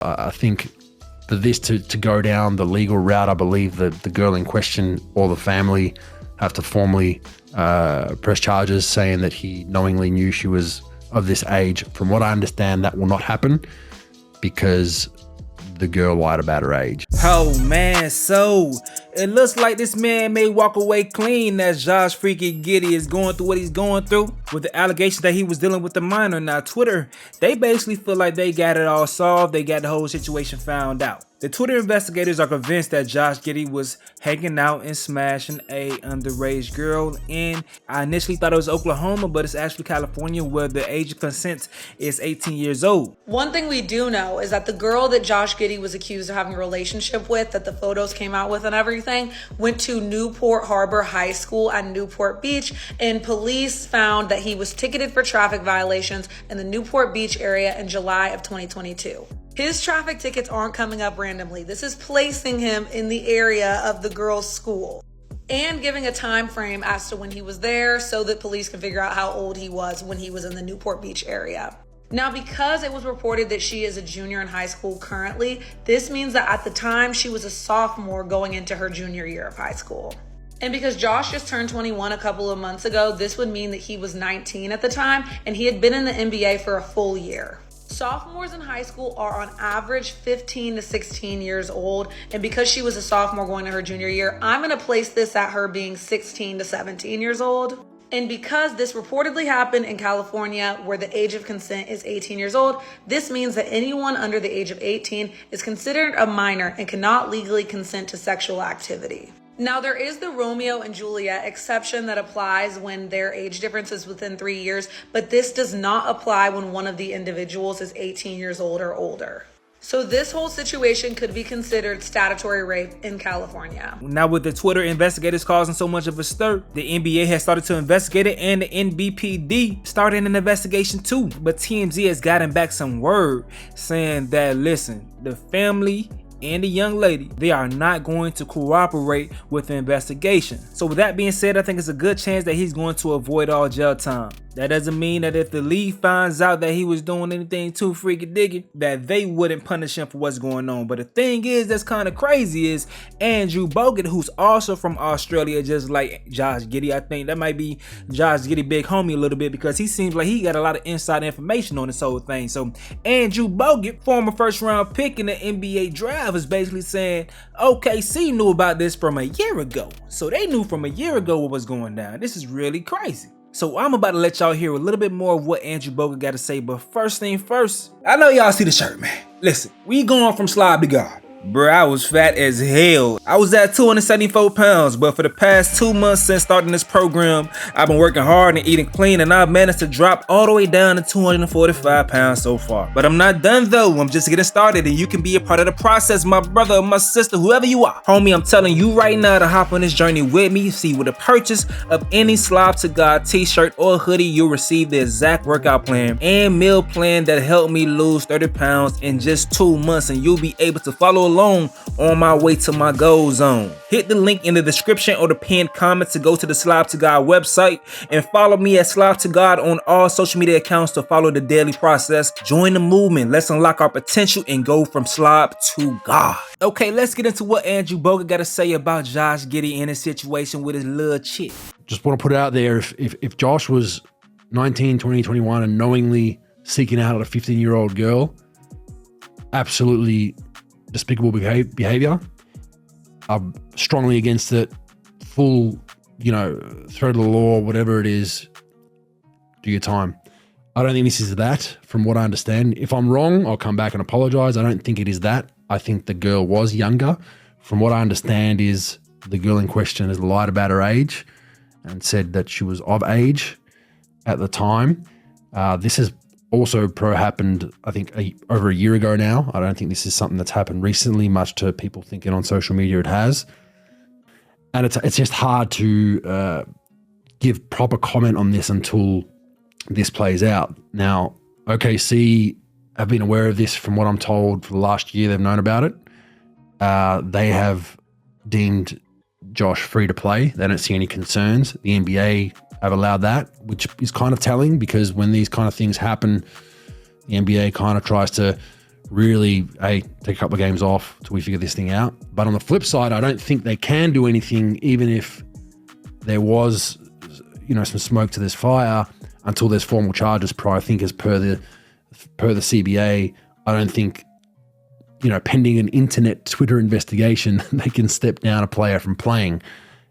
I think for this to go down the legal route, I believe that the girl in question or the family have to formally press charges saying that he knowingly knew she was of this age. From what I understand, that will not happen because the girl lied about her age. Oh man, so it looks like this man may walk away clean as Josh freaking Giddey is going through what he's going through with the allegation that he was dealing with the minor. Now Twitter, they basically feel like they got it all solved. They got the whole situation found out. The Twitter investigators are convinced that Josh Giddey was hanging out and smashing a underage girl, and I initially thought it was Oklahoma, but it's actually California, where the age of consent is 18 years old. One thing we do know is that the girl that Josh Giddey was accused of having a relationship with, that the photos came out with and everything, went to Newport Harbor High School at Newport Beach, and police found that he was ticketed for traffic violations in the Newport Beach area in July of 2022. His traffic tickets aren't coming up randomly. This is placing him in the area of the girl's school and giving a time frame as to when he was there so that police can figure out how old he was when he was in the Newport Beach area. Now, because it was reported that she is a junior in high school currently, this means that at the time she was a sophomore going into her junior year of high school. And because Josh just turned 21 a couple of months ago, this would mean that he was 19 at the time and he had been in the NBA for a full year. Sophomores in high school are on average 15 to 16 years old. And because she was a sophomore going to her junior year, I'm going to place this at her being 16 to 17 years old. And because this reportedly happened in California, where the age of consent is 18 years old, this means that anyone under the age of 18 is considered a minor and cannot legally consent to sexual activity. Now, there is the Romeo and Juliet exception that applies when their age difference is within 3 years, but this does not apply when one of the individuals is 18 years old or older. So this whole situation could be considered statutory rape in California. Now, with the Twitter investigators causing so much of a stir, the NBA has started to investigate it, and the NBPD started an investigation too. But TMZ has gotten back some word saying that, listen, the family and the young lady, they are not going to cooperate with the investigation. So with that being said, I think it's a good chance that he's going to avoid all jail time. That doesn't mean that if the league finds out that he was doing anything too freaky diggy, that they wouldn't punish him for what's going on. But the thing is that's kind of crazy is Andrew Bogut, who's also from Australia, just like Josh Giddey. I think that might be Josh Giddey big homie a little bit, because he seems like he got a lot of inside information on this whole thing. So Andrew Bogut, former first round pick in the NBA draft, is basically saying OKC knew about this from a year ago. So they knew from a year ago what was going down. This is really crazy. So I'm about to let y'all hear a little bit more of what Andrew Bogut got to say, but first thing first, I know y'all see the shirt, man. Listen, we going from SLOB to GAWD. Bruh, I was fat as hell. I was at 274 pounds, but for the past 2 months since starting this program, I've been working hard and eating clean, and I've managed to drop all the way down to 245 pounds so far. But I'm not done though, I'm just getting started, and you can be a part of the process, my brother or my sister, whoever you are. Homie, I'm telling you right now to hop on this journey with me. See, with the purchase of any SLOB to GAWD t-shirt or hoodie, you'll receive the exact workout plan and meal plan that helped me lose 30 pounds in just 2 months, and you'll be able to follow along on my way to my goal zone. Hit the link in the description or the pinned comment to go to the SLOB to GAWD website, and follow me at SLOB to GAWD on all social media accounts to follow the daily process. Join the movement. Let's unlock our potential and go from SLOB to GAWD. Okay, let's get into what Andrew Bogut got to say about Josh Giddey in his situation with his little chick. Just want to put it out there, if Josh was 19, 20, 21 and knowingly seeking out a 15-year-old girl, absolutely despicable behavior. I'm strongly against it. Full, threat of the law, whatever it is, do your time. I don't think this is that, from what I understand. If I'm wrong, I'll come back and apologize. I don't think it is that. I think the girl was younger. From what I understand is the girl in question has lied about her age and said that she was of age at the time. This has also happened, I think, over a year ago now. I don't think this is something that's happened recently, much to people thinking on social media it has. And it's just hard to give proper comment on this until this plays out. Now, OKC have been aware of this, from what I'm told, for the last year. They've known about it. They have deemed Josh free to play. They don't see any concerns. The NBA have allowed that, which is kind of telling, because when these kind of things happen, the NBA kind of tries to really, hey, take a couple of games off till we figure this thing out. But on the flip side, I don't think they can do anything, even if there was, some smoke to this fire, until there's formal charges. I think as per the CBA, I don't think, pending an internet Twitter investigation, they can step down a player from playing.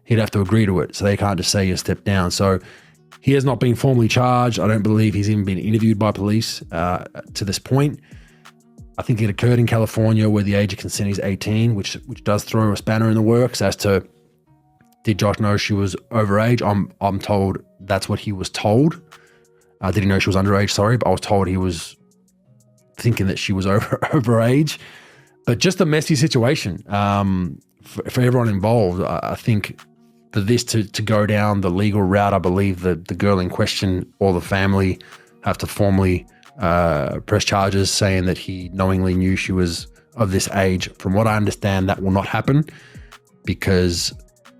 He'd have to agree to it. So they can't just say you step down. So he has not been formally charged. I don't believe he's even been interviewed by police to this point. I think it occurred in California where the age of consent is 18, which does throw a spanner in the works as to, did Josh know she was overage? I'm told that's what he was told. Did he know she was underage? Sorry, but I was told he was thinking that she was overage. But just a messy situation for everyone involved. I think for this to go down the legal route, I believe that the girl in question or the family have to formally press charges saying that he knowingly knew she was of this age. From what I understand, that will not happen because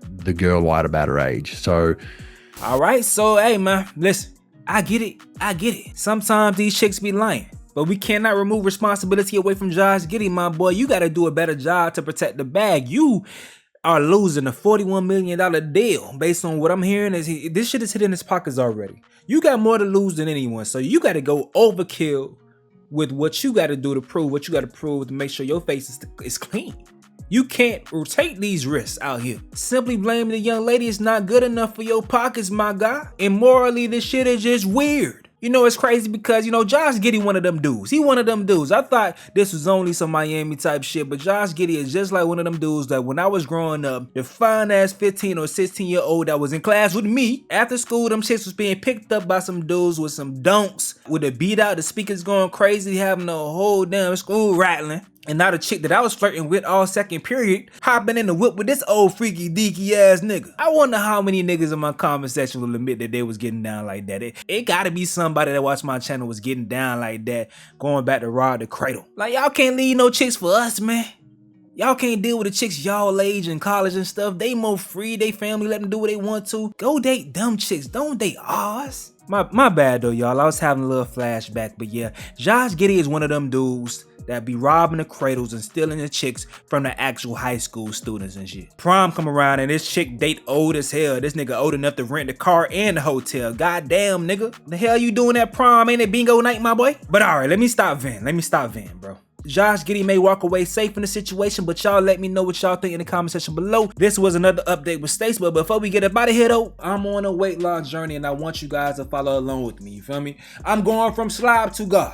the girl lied about her age. So, all right. So, hey, man, listen, I get it. Sometimes these chicks be lying, but we cannot remove responsibility away from Josh Giddey, my boy. You got to do a better job to protect the bag. You are losing a $41 million deal. Based on what I'm hearing, is this shit is hitting his pockets already. You got more to lose than anyone, so you got to go overkill with what you got to do to prove what you got to prove to make sure your face is clean. You can't take these risks out here. Simply blaming the young lady is not good enough for your pockets, my guy. And morally, this shit is just weird. It's crazy because, Josh Giddey one of them dudes. He one of them dudes. I thought this was only some Miami type shit, but Josh Giddey is just like one of them dudes that when I was growing up, the fine ass 15 or 16-year-old that was in class with me, after school, them chicks was being picked up by some dudes with some donks, with a beat out, the speakers going crazy, having the whole damn school rattling. And now the chick that I was flirting with all second period hopping in the whip with this old freaky deaky ass nigga. I wonder how many niggas in my comment section will admit that they was getting down like that. It gotta be somebody that watched my channel was getting down like that, going back to rob the cradle. Like, y'all can't leave no chicks for us, man. Y'all can't deal with the chicks y'all age in college and stuff. They more free, they family let them do what they want to. Go date dumb chicks, don't date ours. My bad though, y'all. I was having a little flashback, but yeah, Josh Giddey is one of them dudes that be robbing the cradles and stealing the chicks from the actual high school students and shit. Prom come around and this chick date old as hell. This nigga old enough to rent the car and the hotel. Goddamn, nigga. The hell you doing at prom? Ain't it bingo night, my boy? But alright, let me stop venting, bro. Josh Giddey may walk away safe in the situation, but y'all let me know what y'all think in the comment section below. This was another update with Stace, but before we get up out of here though, I'm on a weight loss journey and I want you guys to follow along with me, you feel me? I'm going from SLOB to GAWD.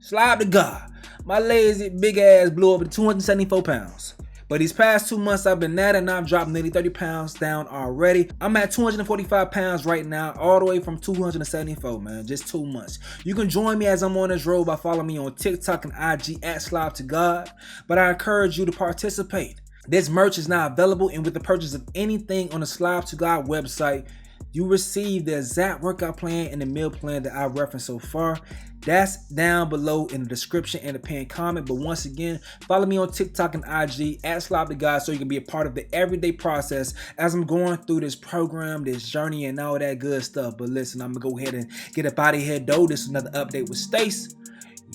SLOB to GAWD. My lazy big ass blew up to 274 pounds. But these past 2 months I've been at it and I've dropped nearly 30 pounds down already. I'm at 245 pounds right now, all the way from 274, man. Just 2 months. You can join me as I'm on this road by following me on TikTok and IG at SLOB to GAWD. But I encourage you to participate. This merch is now available, and with the purchase of anything on the SLOB to GAWD website, you receive the exact workout plan and the meal plan that I've referenced so far. That's down below in the description and the pinned comment. But once again, follow me on TikTok and IG at SLOB to GAWD so you can be a part of the everyday process as I'm going through this program, this journey, and all that good stuff. But listen, I'm gonna go ahead and get up out of here though. This is another update with Stace.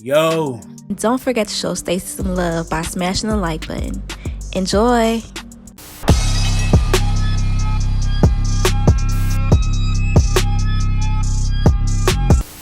Yo. Don't forget to show Stacey some love by smashing the like button. Enjoy.